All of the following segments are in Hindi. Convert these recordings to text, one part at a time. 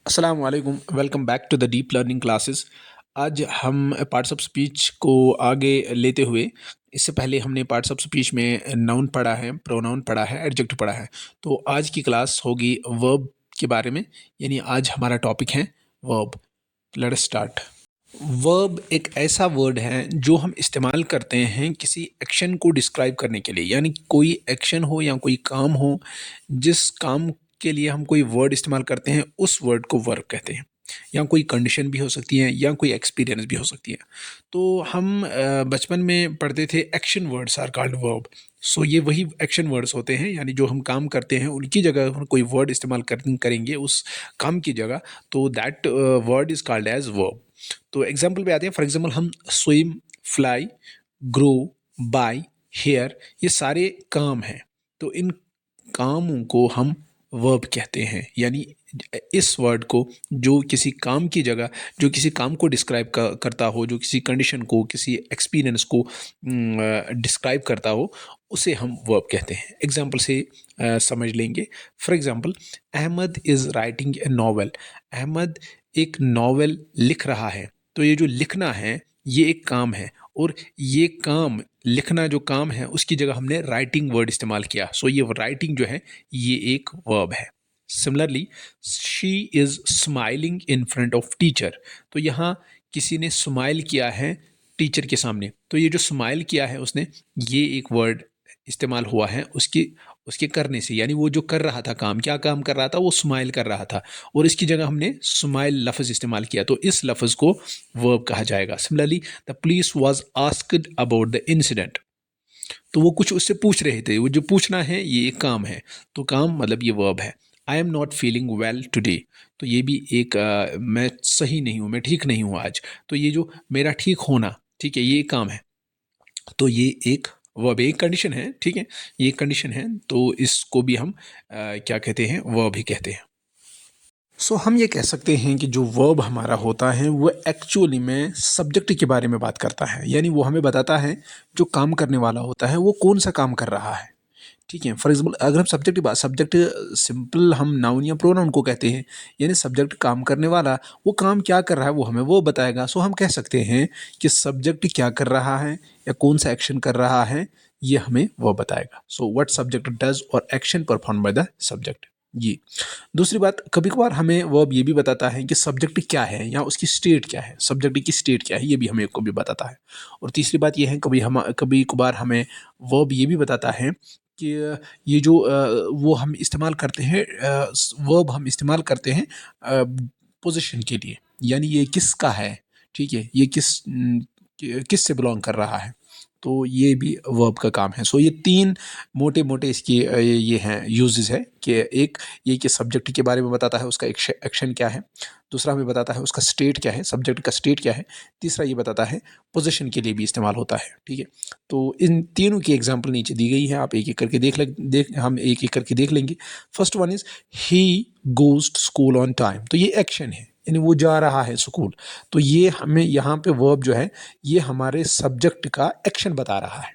अस्सलाम वालेकुम, welcome back to the deep learning classes. आज हम पार्ट्स ऑफ स्पीच को आगे लेते हुए, इससे पहले हमने पार्ट्स ऑफ स्पीच में नाउन पढ़ा है, प्रोनाउन पढ़ा है, एडजेक्टिव पढ़ा है। तो आज की क्लास होगी वर्ब के बारे में, यानी आज हमारा टॉपिक है वर्ब। Let's start. वर्ब एक ऐसा वर्ड है जो हम इस्तेमाल करते हैं किसी एक्शन को डिस्क्राइब करने के लिए, यानी कोई एक्शन हो या कोई काम हो, जिस काम के लिए हम कोई वर्ड इस्तेमाल करते हैं उस वर्ड को वर्ब कहते हैं। या कोई कंडीशन भी हो सकती है या कोई एक्सपीरियंस भी हो सकती है। तो हम बचपन में पढ़ते थे action words are called verb. So ये वही एक्शन वर्ड्स होते हैं, यानी जो हम काम करते हैं उनकी जगह हम कोई वर्ड इस्तेमाल करेंगे उस काम की जगह, तो that word is called as verb. तो एग्जाम्पल पे आते हैं। फॉर एग्जाम्पल हम swim, fly, grow, buy, hear, ये सारे काम हैं। तो इन कामों को हम वर्ब कहते हैं, यानी इस वर्ड को जो किसी काम की जगह, जो किसी काम को डिस्क्राइब करता हो, जो किसी कंडीशन को, किसी एक्सपीरियंस को डिस्क्राइब करता हो, उसे हम वर्ब कहते हैं। एग्जाम्पल से समझ लेंगे। For example, Ahmed is writing a novel. Ahmed एक नॉवल लिख रहा है। तो ये जो लिखना है ये एक काम है, और ये काम, लिखना जो काम है उसकी जगह हमने राइटिंग वर्ड इस्तेमाल किया। सो ये राइटिंग जो है ये एक वर्ब है। Similarly, she is smiling in front of teacher. तो यहाँ किसी ने स्माइल किया है टीचर के सामने। तो ये जो स्माइल किया है उसने, ये एक वर्ड इस्तेमाल हुआ है उसकी, उसके करने से, यानी वो जो कर रहा था काम, क्या काम कर रहा था, वो स्माइल कर रहा था, और इसकी जगह हमने स्माइल लफ्ज़ इस्तेमाल किया, तो इस लफ्ज़ को वर्ब कहा जाएगा। Similarly, the police was asked about the incident. तो वो कुछ उससे पूछ रहे थे, वो जो पूछना है ये एक काम है, तो काम मतलब ये वर्ब है। I am not feeling well today. तो ये भी एक मैं सही नहीं हूँ, मैं ठीक नहीं हूँ आज। तो ये जो मेरा ठीक होना, ठीक है, ये एक काम है। तो ये एक वर्ब, एक कंडीशन है, ठीक है, ये एक कंडीशन है। तो इसको भी हम क्या कहते हैं, वर्ब ही कहते हैं। सो हम ये कह सकते हैं कि जो वर्ब हमारा होता है वो एक्चुअली में सब्जेक्ट के बारे में बात करता है, यानी वो हमें बताता है जो काम करने वाला होता है वो कौन सा काम कर रहा है। ठीक है। फॉर एग्जाम्पल, अगर हम सब्जेक्ट की बात, सब्जेक्ट सिंपल हम नाउन या प्रोनाउन को कहते हैं, यानी सब्जेक्ट काम करने वाला, वो काम क्या कर रहा है वो हमें वो बताएगा। सो हम कह सकते हैं कि सब्जेक्ट क्या कर रहा है या कौन सा एक्शन कर रहा है, ये हमें वो बताएगा। सो व्हाट सब्जेक्ट डज और action perform by the subject. ये दूसरी बात, कभी कभार हमें वर्ब ये भी बताता है कि सब्जेक्ट क्या है या उसकी स्टेट क्या है, सब्जेक्ट की स्टेट क्या है, ये भी हमें को भी बताता है। और तीसरी बात ये है, कभी कभार हमें वर्ब ये भी बताता है कि ये जो वो हम इस्तेमाल करते हैं, वर्ब हम इस्तेमाल करते हैं पोजीशन के लिए, यानी ये किसका है, ठीक है, ये किस से बिलोंग कर रहा है। तो ये भी वर्ब का काम है। सो ये तीन मोटे मोटे इसके ये हैं, यूजेस है कि एक ये कि सब्जेक्ट के बारे में बताता है, उसका एक्शन क्या है। दूसरा हमें बताता है उसका स्टेट क्या है, सब्जेक्ट का स्टेट क्या है। तीसरा ये बताता है पोजीशन के लिए भी इस्तेमाल होता है, ठीक है। तो इन तीनों की एग्जांपल नीचे दी गई है, आप एक एक करके हम एक एक करके देख लेंगे। First one is he goes to school on time. तो ये एक्शन है, यानी वो जा रहा है स्कूल। तो ये हमें यहाँ पे वर्ब जो है ये हमारे सब्जेक्ट का एक्शन बता रहा है।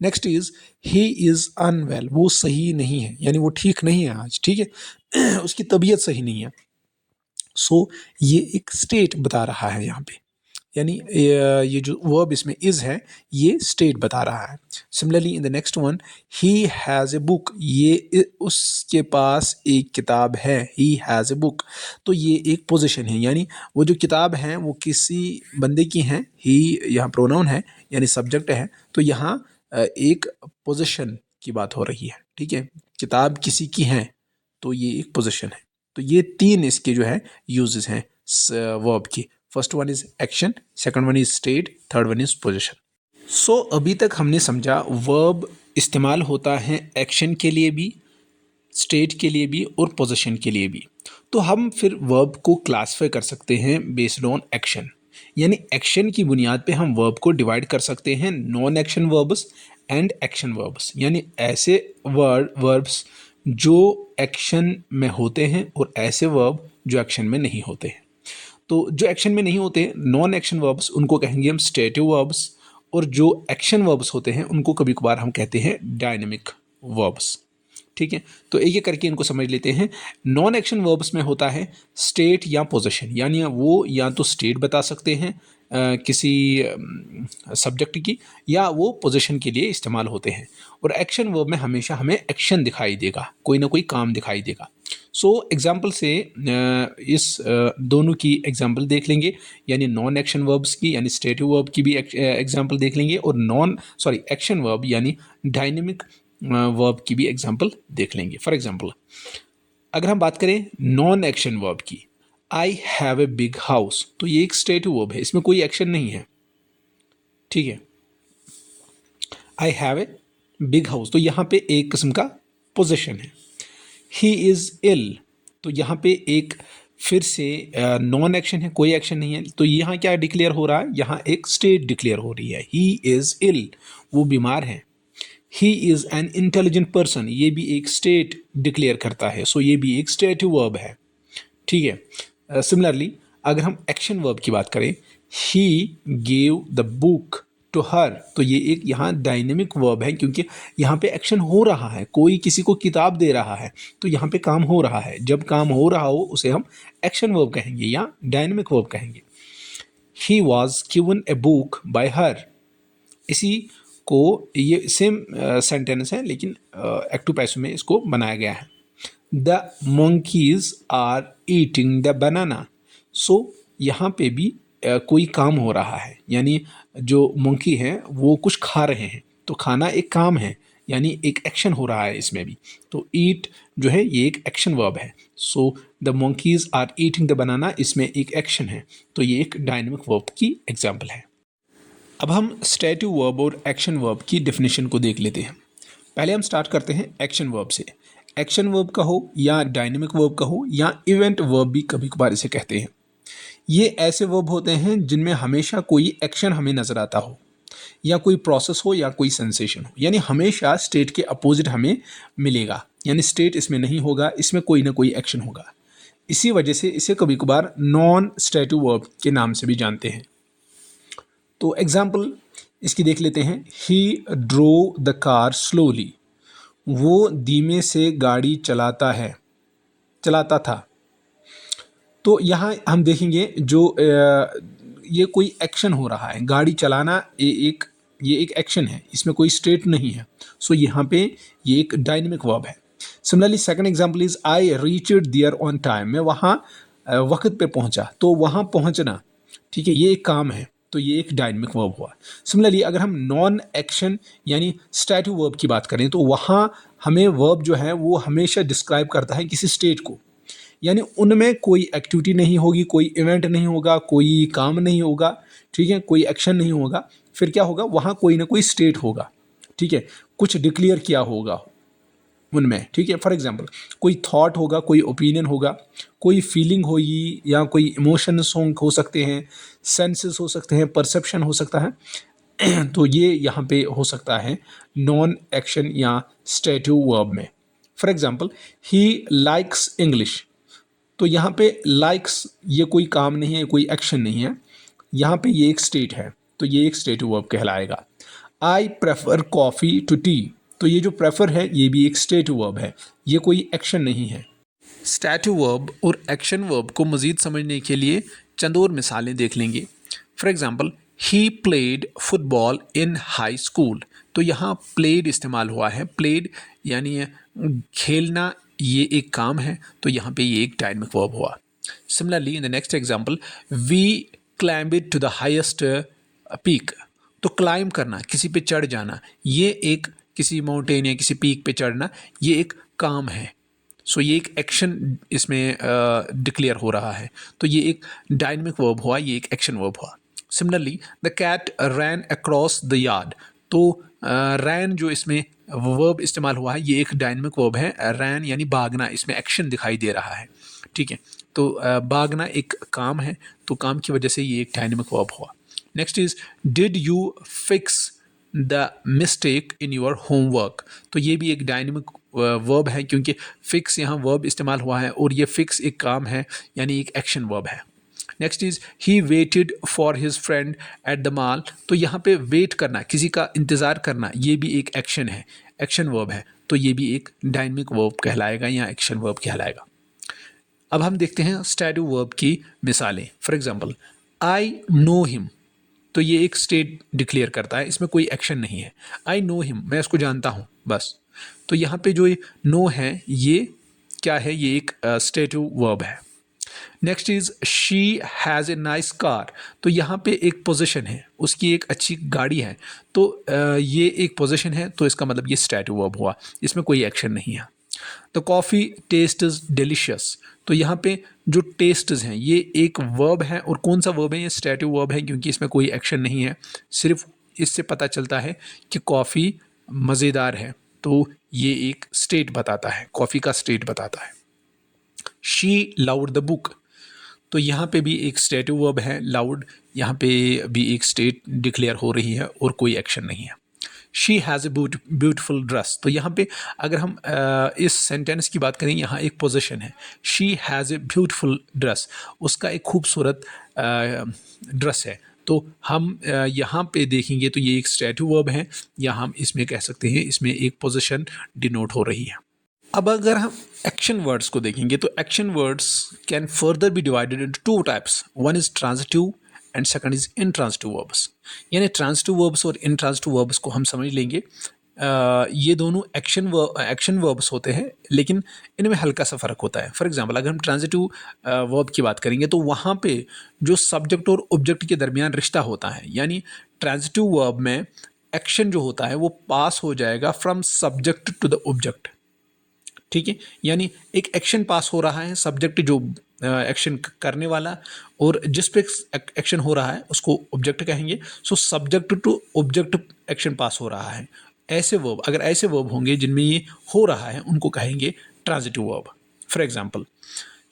Next is he is unwell. वो सही नहीं है, यानी वो ठीक नहीं है आज, ठीक है उसकी तबीयत सही नहीं है। सो ये एक स्टेट बता रहा है यहाँ पे, यानी ये जो वर्ब इसमें इज है ये स्टेट बता रहा है। Similarly in the next one, he has a book. उसके पास एक किताब है, ही हैज़ ए बुक। तो ये एक पोजीशन है, यानी वो जो किताब है वो किसी बंदे की है। ही यहाँ प्रोनाउन है, यानी सब्जेक्ट है। तो यहाँ एक पोजीशन की बात हो रही है, ठीक है, किताब किसी की है, तो ये एक पोजीशन है। तो ये तीन इसके जो है यूजेस हैं वर्ब की। First one is action, second one is state, third one is position. So अभी तक हमने समझा वर्ब इस्तेमाल होता है एक्शन के लिए भी, स्टेट के लिए भी और पोजीशन के लिए भी। तो हम फिर वर्ब को क्लासीफाई कर सकते हैं बेस्ड ऑन एक्शन, यानी एक्शन की बुनियाद पे हम वर्ब को डिवाइड कर सकते हैं non action verbs and action verbs, यानी ऐसे वर्ब्स जो एक्शन में होते हैं और ऐसे वर्ब जो एक्शन में नहीं होते हैं। तो जो एक्शन में नहीं होते नॉन एक्शन वर्ब्स उनको कहेंगे हम स्टेटिव वर्ब्स, और जो एक्शन वर्ब्स होते हैं उनको कभी कभार हम कहते हैं डायनेमिक वर्ब्स। ठीक है, तो एक एक करके इनको समझ लेते हैं। नॉन एक्शन वर्ब्स में होता है स्टेट या पोजीशन, यानी वो या तो स्टेट बता सकते हैं किसी सब्जेक्ट की, या वो पोजीशन के लिए इस्तेमाल होते हैं। और एक्शन वर्ब में हमेशा हमें एक्शन दिखाई देगा, कोई ना कोई काम दिखाई देगा। सो एग्जाम्पल से इस दोनों की एग्जाम्पल देख लेंगे, यानी नॉन एक्शन वर्ब्स की यानी स्टेटिव वर्ब की भी एग्जाम्पल देख लेंगे, और एक्शन वर्ब यानी डायनेमिक वर्ब की भी एग्जाम्पल देख लेंगे। फॉर एग्जाम्पल अगर हम बात करें नॉन एक्शन वर्ब की, I have a big house, तो ये एक स्टेटिव वर्ब है, इसमें कोई एक्शन नहीं है। ठीक है, I have a big house, तो यहाँ पे एक किस्म का पोजिशन है। ही इज़ इल, तो यहाँ पे एक फिर से नॉन एक्शन है, कोई एक्शन नहीं है, तो यहाँ क्या डिक्लेयर हो रहा है, यहाँ एक स्टेट डिक्लेयर हो रही है। ही इज़ इल, वो बीमार है। He is an intelligent person, ये भी एक स्टेट डिक्लेयर करता है, सो ये भी एक स्टेटिव वर्ब है। ठीक है, सिमिलरली अगर हम एक्शन वर्ब की बात करें, he gave the book to her, तो ये एक यहाँ डायनेमिक वर्ब है, क्योंकि यहाँ पे एक्शन हो रहा है, कोई किसी को किताब दे रहा है, तो यहाँ पे काम हो रहा है। जब काम हो रहा हो उसे हम एक्शन वर्ब कहेंगे या डायनेमिक वर्ब कहेंगे। He was given a book by हर, इसी को ये सेम सेंटेंस है, लेकिन एक्टिव पैसिव में इसको बनाया गया है। The monkeys are eating the banana, so यहाँ पे भी कोई काम हो रहा है, यानी जो मंकी हैं वो कुछ खा रहे हैं, तो खाना एक काम है, यानी एक एक्शन हो रहा है इसमें भी। तो ईट जो है ये एक एक्शन वर्ब है, so the monkeys are eating the banana, इसमें एक एक्शन है, तो ये एक डायनेमिक वर्ब की एग्जाम्पल है। अब हम स्टैटिव वर्ब और एक्शन वर्ब की डेफिनेशन को देख लेते हैं। पहले हम स्टार्ट करते हैं एक्शन वर्ब से। एक्शन वर्ब का हो या डायनेमिक वर्ब का हो या इवेंट वर्ब भी कभी कभार इसे कहते हैं। ये ऐसे वर्ब होते हैं जिनमें हमेशा कोई एक्शन हमें नज़र आता हो, या कोई प्रोसेस हो या कोई सेंसेशन हो, यानी हमेशा स्टेट के अपोजिट हमें मिलेगा, यानी स्टेट इसमें नहीं होगा, इसमें कोई ना कोई एक्शन होगा। इसी वजह से इसे कभी कभार नॉन स्टैटिव वर्ब के नाम से भी जानते हैं। तो एग्जाम्पल इसकी देख लेते हैं। ही ड्रो द कार स्लोली, वो धीमे से गाड़ी चलाता था। तो यहाँ हम देखेंगे जो ये कोई एक्शन हो रहा है, गाड़ी चलाना ये एक एक्शन है, इसमें कोई स्टेट नहीं है, सो यहाँ पे ये एक डायनेमिक वर्ब है। Similarly second example is I reached there on time, मैं वहाँ वक्त पे पहुँचा, तो वहाँ पहुँचना, ठीक है, ये एक काम है, तो ये एक डायनेमिक वर्ब हुआ। सिमिलरली अगर हम नॉन एक्शन यानी स्टैटिव वर्ब की बात करें, तो वहाँ हमें वर्ब जो है वो हमेशा डिस्क्राइब करता है किसी स्टेट को, यानी उनमें कोई एक्टिविटी नहीं होगी, कोई इवेंट नहीं होगा, कोई काम नहीं होगा, ठीक है, कोई एक्शन नहीं होगा, फिर क्या होगा, वहाँ कोई ना कोई स्टेट होगा, ठीक है, कुछ डिक्लेयर किया होगा उनमें, ठीक है। फॉर एग्जांपल कोई थॉट होगा, कोई ओपिनियन होगा, कोई फीलिंग होगी, या कोई इमोशंस हो सकते हैं, सेंसेस हो सकते हैं, परसेप्शन हो सकता है तो ये यहाँ पे हो सकता है नॉन एक्शन या स्टैटिव वर्ब में। For example he likes English, तो यहाँ पे लाइक्स ये कोई काम नहीं है, कोई एक्शन नहीं है, यहाँ पे ये एक स्टेट है, तो ये एक स्टेटिव वर्ब कहलाएगा। I prefer coffee to tea, तो ये जो प्रेफर है ये भी एक स्टेटिव वर्ब है, ये कोई एक्शन नहीं है। स्टैटिव वर्ब और एक्शन वर्ब को मज़ीद समझने के लिए चंद और मिसालें देख लेंगे। For example he played football in high school, तो यहाँ प्लेड इस्तेमाल हुआ है, प्लेड यानी खेलना, ये एक काम है, तो यहाँ पे ये एक डायनेमिक वर्ब हुआ। Similarly in the next example we climbed to the highest peak, तो क्लाइम करना, किसी पे चढ़ जाना, ये एक किसी माउंटेन या किसी पीक पे चढ़ना, ये एक काम है, सो ये एक एक्शन इसमें डिक्लेयर हो रहा है, तो ये एक डायनेमिक वर्ब हुआ, ये एक एक्शन वर्ब हुआ। Similarly the cat ran across the yard, तो रैन जो इसमें वर्ब इस्तेमाल हुआ है ये एक डायनेमिक वर्ब है। रैन यानी भागना, इसमें एक्शन दिखाई दे रहा है, ठीक है, तो भागना एक काम है, तो काम की वजह से ये एक डायनेमिक वर्ब हुआ। Next is did you fix the mistake in your homework, तो ये भी एक डायनेमिक वर्ब है, क्योंकि फिक्स यहाँ वर्ब इस्तेमाल हुआ है और ये फिक्स एक काम है, यानी एक एक्शन वर्ब है। Next is he waited for his friend at the mall. तो यहाँ पे वेट करना, किसी का इंतज़ार करना, ये भी एक एक्शन है, एक्शन वर्ब है, तो ये भी एक डायनेमिक वर्ब कहलाएगा या एक्शन वर्ब कहलाएगा। अब हम देखते हैं स्टैटिक वर्ब की मिसालें। For example, I know him, तो ये एक स्टेट डिक्लेयर करता है, इसमें कोई एक्शन नहीं है। आई नो हिम, मैं इसको जानता हूँ बस। तो यहाँ पे जो नो है ये क्या है, ये एक स्टेटिव वर्ब है। Next is she has a nice car, तो यहाँ पे एक पोजीशन है, उसकी एक अच्छी गाड़ी है, तो ये एक पोजीशन है, तो इसका मतलब ये स्टैटिक वर्ब हुआ, इसमें कोई एक्शन नहीं है। The coffee test is delicious, तो यहाँ पे जो टेस्ट्स हैं ये एक वर्ब है, और कौन सा वर्ब है, ये स्टैटिक वर्ब है, क्योंकि इसमें कोई एक्शन नहीं है, सिर्फ इससे पता चलता है कि कॉफ़ी मज़ेदार है, तो ये एक स्टेट बताता है, कॉफ़ी का स्टेट बताता है। शी लाउड द बुक, तो यहाँ पे भी एक स्टेटिव वर्ब है लाउड, यहाँ पे भी एक स्टेट डिक्लेयर हो रही है और कोई एक्शन नहीं है। She has a beautiful dress, तो यहाँ पे अगर हम इस सेंटेंस की बात करें, यहाँ एक पोजीशन है, she has a beautiful dress, उसका एक खूबसूरत ड्रेस है, तो हम यहाँ पे देखेंगे तो ये एक स्टैटिक वर्ब है, या हम इसमें कह सकते हैं इसमें एक पोजीशन डिनोट हो रही है। अब अगर हम एक्शन वर्ड्स को देखेंगे तो action words can further be divided into two types, one is transitive and second is intransitive verbs. यानी ट्रांजिटिव वर्ब्स और इंट्रांजिटिव वर्ब्स को हम समझ लेंगे, ये दोनों एक्शन वर्ब्स होते हैं, लेकिन इनमें हल्का सा फ़र्क होता है। फॉर एग्जांपल, अगर हम ट्रांजिटिव वर्ब की बात करेंगे तो वहाँ पे जो सब्जेक्ट और ऑब्जेक्ट के दरमियान रिश्ता होता है, यानी ट्रांजिटिव वर्ब में एक्शन जो होता है वो पास हो जाएगा from subject to the object. ठीक है, यानी एक एक्शन पास हो रहा है, सब्जेक्ट जो एक्शन करने वाला, और जिस पे एक्शन हो रहा है उसको ऑब्जेक्ट कहेंगे। So subject to object action pass हो रहा है। ऐसे वर्ब, अगर ऐसे वर्ब होंगे जिनमें ये हो रहा है, उनको कहेंगे transitive verb. For example,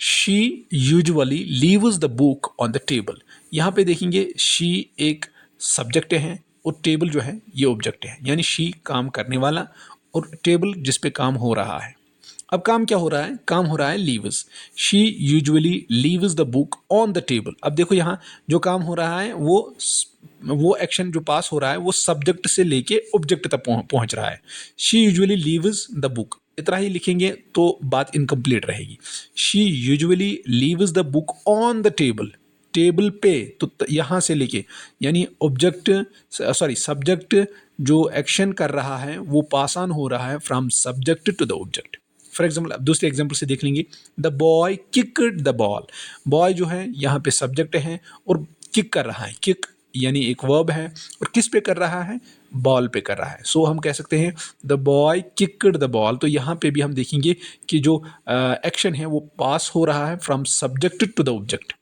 she usually leaves the book on the table, यहाँ पे देखेंगे शी एक सब्जेक्ट है और टेबल जो है ये ऑब्जेक्ट है, यानी शी काम करने वाला और टेबल जिस पे काम हो रहा है। अब काम क्या हो रहा है, काम हो रहा है leaves, she usually leaves the book on the table. अब देखो यहाँ जो काम हो रहा है वो एक्शन जो पास हो रहा है वो सब्जेक्ट से लेके ऑब्जेक्ट तक पहुंच रहा है। She usually leaves the book, इतना ही लिखेंगे तो बात इनकम्प्लीट रहेगी। She usually leaves the book on the table, table पे, तो यहाँ से लेके, यानी ऑब्जेक्ट सब्जेक्ट जो एक्शन कर रहा है वो पास ऑन हो रहा है from subject to the object. For example, अब दूसरे एग्जाम्पल से देख लेंगे, the boy kicked the ball, boy जो है यहाँ पे सब्जेक्ट है और किक कर रहा है, किक यानी एक वर्ब है, और किस पे कर रहा है, बॉल पे कर रहा है। सो हम कह सकते हैं the boy kicked the ball, तो यहाँ पे भी हम देखेंगे कि जो एक्शन है वो पास हो रहा है from subject to the object.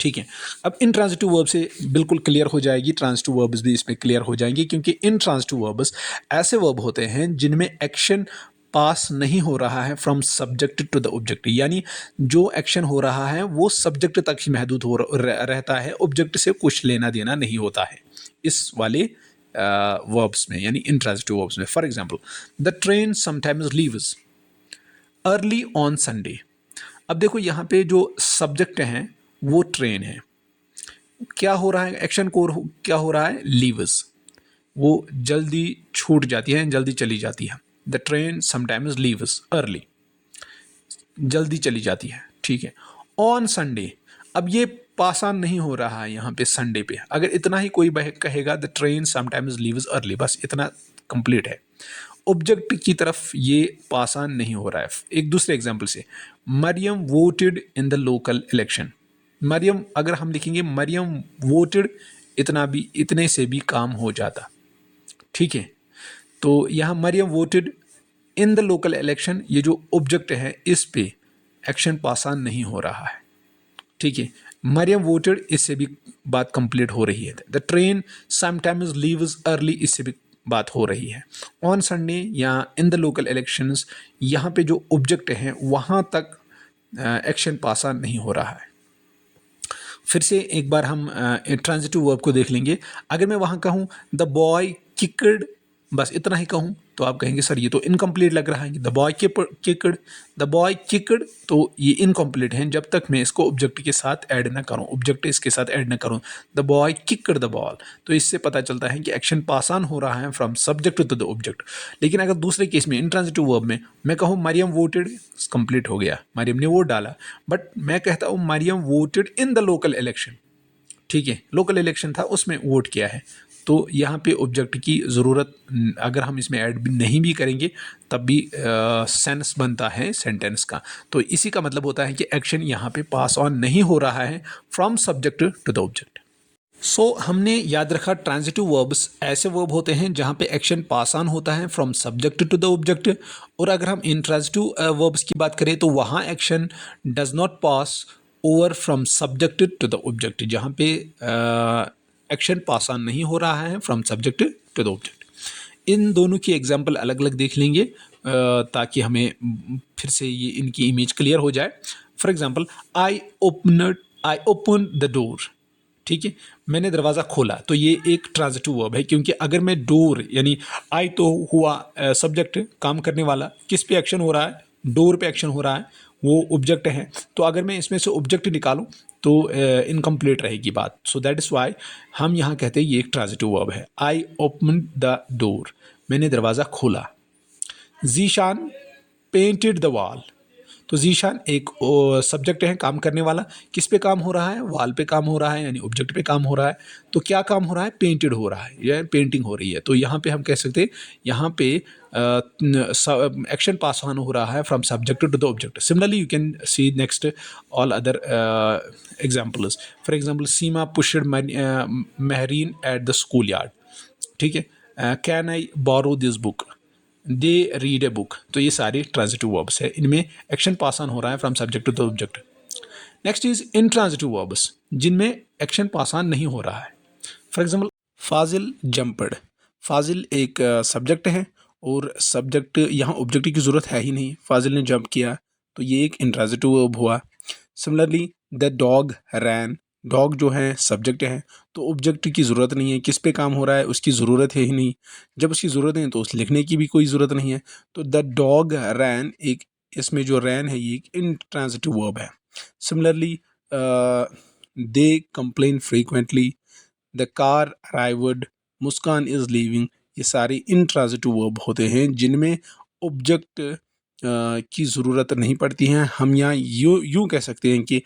ठीक है, अब इन ट्रांजिटिव वर्ब से बिल्कुल क्लियर हो जाएगी, ट्रांजिटिव वर्ब्स भी इसमें क्लियर हो जाएंगे, क्योंकि इन ट्रांजिटिव वर्ब्स ऐसे वर्ब होते हैं जिनमें एक्शन पास नहीं हो रहा है from subject to the object, यानी जो एक्शन हो रहा है वो सब्जेक्ट तक ही महदूद हो रहता है, ऑब्जेक्ट से कुछ लेना देना नहीं होता है इस वाले वर्ब्स में, यानी इंट्रांजिटिव वर्ब्स में। For example, the train sometimes leaves early on Sunday. अब देखो यहाँ पे जो सब्जेक्ट हैं वो ट्रेन है, क्या हो रहा है, एक्शन को क्या हो रहा है, लीव्स, वो जल्दी छूट जाती है, जल्दी चली जाती है। The train sometimes leaves early, जल्दी चली जाती है। ठीक है, ऑन संडे, अब ये पास ऑन नहीं हो रहा है यहाँ पे संडे पे, अगर इतना ही कोई कहेगा the train sometimes leaves early, बस इतना कंप्लीट है। ऑब्जेक्ट की तरफ ये पास ऑन नहीं हो रहा है। एक दूसरे एग्जाम्पल से, Maryam voted in the local election, Maryam अगर हम लिखेंगे मरियम वोटेड, इतना भी, इतने से भी काम हो जाता। ठीक है, तो यहाँ Maryam voted in the local election, ये जो ऑब्जेक्ट है इस पे एक्शन पास ऑन नहीं हो रहा है। ठीक है, मरियम वोटेड, इससे भी बात कंप्लीट हो रही है। The train sometimes leaves early, इससे भी बात हो रही है। ऑन संडे या इन द लोकल इलेक्शंस, यहाँ पे जो ऑब्जेक्ट है वहाँ तक एक्शन पास ऑन नहीं हो रहा है। फिर से एक बार हम ट्रांजिटिव वर्ब को देख लेंगे। अगर मैं वहाँ कहूँ द बॉय किक्ड बस इतना ही कहूँ तो आप कहेंगे सर ये तो इनकम्प्लीट लग रहा है कि द बॉय किकड, द बॉय किकड, तो ये इनकम्प्लीट है जब तक मैं इसको ऑब्जेक्ट के साथ ऐड ना करूँ, ऑब्जेक्ट इसके साथ ऐड ना करूँ। द बॉय किकड द बॉल, तो इससे पता चलता है कि एक्शन पास ऑन हो रहा है from subject to the object. लेकिन अगर दूसरे केस में इंट्रांजिटिव वर्ब में मैं कहूँ मरियम वोटेड, कंप्लीट हो गया, मरियम ने वोट डाला, बट मैं कहता हूँ Maryam voted in the local election, ठीक है, लोकल इलेक्शन था उसमें वोट किया है, तो यहाँ पे ऑब्जेक्ट की ज़रूरत अगर हम इसमें ऐड भी नहीं भी करेंगे तब भी सेंस बनता है सेंटेंस का। तो इसी का मतलब होता है कि एक्शन यहाँ पे पास ऑन नहीं हो रहा है from subject to the object. So हमने याद रखा ट्रांजिटिव वर्ब्स ऐसे वर्ब होते हैं जहाँ पे एक्शन पास ऑन होता है from subject to the object, और अगर हम इंट्रांजिटिव वर्ब्स की बात करें तो वहाँ action does not pass over from subject to the object, जहाँ पे एक्शन पास ऑन नहीं हो रहा है from subject to the object. इन दोनों की एग्जाम्पल अलग अलग देख लेंगे ताकि हमें फिर से ये इनकी इमेज क्लियर हो जाए। For example I open the door, ठीक है, मैंने दरवाज़ा खोला, तो ये एक ट्रांजिटिव वर्ब है, क्योंकि अगर मैं डोर यानी आई तो हुआ सब्जेक्ट काम करने वाला, किस पे एक्शन हो रहा है, डोर पे एक्शन हो रहा है, वो ऑब्जेक्ट है, तो अगर मैं इसमें से ऑब्जेक्ट निकालूं तो इनकम्प्लीट रहेगी बात। सो दैट इज़ वाई हम यहाँ कहते हैं ये एक ट्रांजिटिव वर्ब है। आई ओपन द डोर, मैंने दरवाज़ा खोला। जीशान पेंटेड द वॉल, तो जीशान एक सब्जेक्ट है काम करने वाला, किस पे काम हो रहा है, वॉल पे काम हो रहा है, यानी ऑब्जेक्ट पे काम हो रहा है। तो क्या काम हो रहा है, पेंटेड हो रहा है या पेंटिंग हो रही है, तो यहाँ पे हम कह सकते हैं यहाँ पे एक्शन पास ऑन हो रहा है from subject to the object. Similarly you can see next all other examples. For example Seema pushed Mahreen at the school yard, ठीक है, can I borrow this book, they read a book, तो ये सारी ट्रांजिटिव वर्ब्स है, इनमें एक्शन पास ऑन हो रहा है from subject to the object. Next is intransitive verbs जिनमें एक्शन पास ऑन नहीं हो रहा है। फॉर एग्जाम्पल फाजिल जंपड, फाजिल एक सब्जेक्ट है और सब्जेक्ट यहाँ ऑब्जेक्ट की ज़रूरत है ही नहीं, फाजिल ने जंप किया, तो ये एक इंट्रांजिटिव वर्ब हुआ। Similarly the dog ran, dog जो है सब्जेक्ट है, तो ऑब्जेक्ट की ज़रूरत नहीं है, किस पे काम हो रहा है, उसकी ज़रूरत है ही नहीं, जब उसकी ज़रूरत नहीं तो उस लिखने की भी कोई ज़रूरत नहीं है, तो द डॉग रैन एक, इसमें जो रैन है ये एक इंट्रांजिटिव वर्ब है। Similarly they complain frequently, the car arrived, Muskan is leaving, ये सारे इंट्रांजिटिव वर्ब होते हैं जिनमें ऑब्जेक्ट की ज़रूरत नहीं पड़ती है। हम यहाँ यूँ कह सकते हैं कि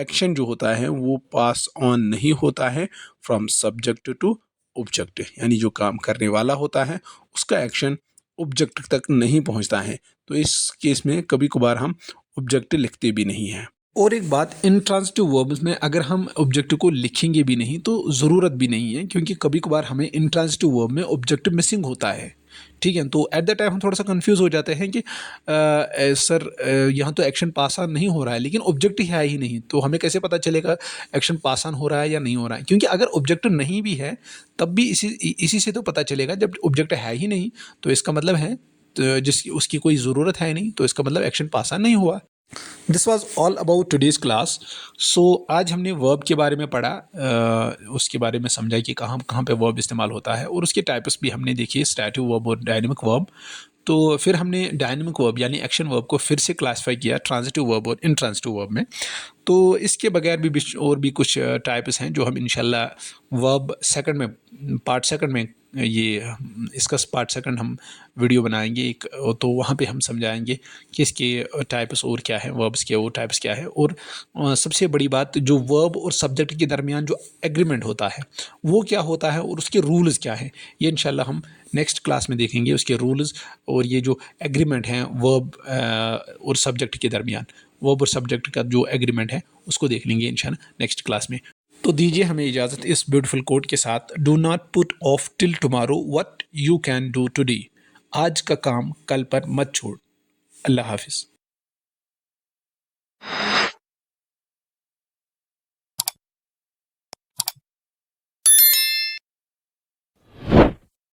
एक्शन जो होता है वो पास ऑन नहीं होता है फ्रॉम सब्जेक्ट टू ऑब्जेक्ट, यानी जो काम करने वाला होता है उसका एक्शन ऑब्जेक्ट तक नहीं पहुँचता है, तो इस केस में कभी कभार हम ऑब्जेक्ट लिखते भी नहीं हैं। और एक बात, इंट्रांजिटिव वर्ब्स में अगर हम ऑब्जेक्ट को लिखेंगे भी नहीं तो ज़रूरत भी नहीं है, क्योंकि कभी कभार हमें इंट्रांजिटिव वर्ब में ऑब्जेक्ट मिसिंग होता है, ठीक है, तो एट द टाइम हम थोड़ा सा कंफ्यूज हो जाते हैं कि सर यहाँ तो एक्शन पास ऑन नहीं हो रहा है लेकिन ऑब्जेक्ट ही है ही नहीं, तो हमें कैसे पता चलेगा एक्शन पास ऑन हो रहा है या नहीं हो रहा है, क्योंकि अगर ऑब्जेक्ट नहीं भी है तब भी इसी से तो पता चलेगा, जब ऑब्जेक्ट है ही नहीं तो इसका मतलब है तो जिसकी उसकी कोई ज़रूरत है नहीं, तो इसका मतलब एक्शन पास ऑन नहीं हुआ। This was all about today's class. So आज हमने वर्ब के बारे में पढ़ा, उसके बारे में समझा कि कहाँ कहाँ पे वर्ब इस्तेमाल होता है, और उसके टाइप्स भी हमने देखी, स्टैटिक वर्ब और डायनेमिक वर्ब। तो फिर हमने डायनेमिक वर्ब यानी एक्शन वर्ब को फिर से क्लासीफाई किया ट्रांजिटिव वर्ब और इंट्रांजिटिव वर्ब में। तो इसके बगैर भी और भी कुछ टाइप्स हैं जो हम इंशाल्लाह वर्ब सेकंड में, पार्ट सेकंड में, ये इसका पार्ट सेकंड हम वीडियो बनाएंगे एक, तो वहाँ पे हम समझाएंगे कि इसके टाइप्स और क्या है, वर्ब्स के और टाइप्स क्या है, और सबसे बड़ी बात जो वर्ब और सब्जेक्ट के दरमियान जो एग्रीमेंट होता है वो क्या होता है और उसके रूल्स क्या है, ये इंशाल्लाह हम नेक्स्ट क्लास में देखेंगे, उसके रूल्स और ये जो एग्रीमेंट हैं वर्ब और सब्जेक्ट के दरमियान, वर्ब और सब्जेक्ट का जो एग्रीमेंट है उसको देख लेंगे इंशाल्लाह नेक्स्ट क्लास में। तो दीजिए हमें इजाज़त इस ब्यूटीफुल कोट के साथ, do not put off till tomorrow what you can do today, आज का काम कल पर मत छोड़। अल्लाह हाफिज़।